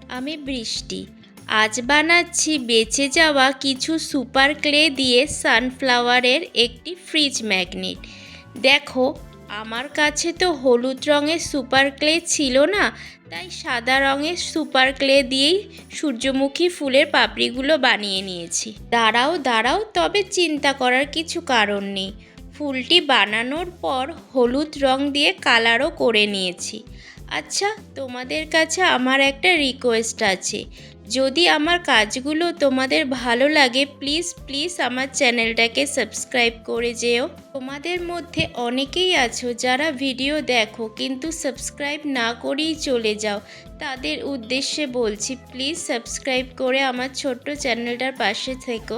আমি বৃষ্টি। আজ বানাচ্ছি বেঁচে যাওয়া কিছু সুপার ক্লে দিয়ে সানফ্লাওয়ারের একটি ফ্রিজ ম্যাগনেট। দেখো, আমার কাছে তো হলুদ রঙের সুপার ক্লে ছিল না, তাই সাদা রঙের সুপার ক্লে দিয়েই সূর্যমুখী ফুলের পাপড়িগুলো বানিয়ে নিয়েছি। দাঁড়াও দাঁড়াও, তবে চিন্তা করার কিছু কারণ নেই। ফুলটি বানানোর পর হলুদ রং দিয়ে কালারও করে নিয়েছি। আচ্ছা, তোমাদের কাছে আমার একটা রিকোয়েস্ট আছে। যদি আমার কাজগুলো তোমাদের ভালো লাগে, প্লিজ প্লিজ আমার চ্যানেলটাকে সাবস্ক্রাইব করে যেও। তোমাদের মধ্যে অনেকেই আছো যারা ভিডিও দেখো কিন্তু সাবস্ক্রাইব না করেই চলে যাও। তাদের উদ্দেশ্যে বলছি, প্লিজ সাবস্ক্রাইব করে আমার ছোট্ট চ্যানেলটার পাশে থেকো।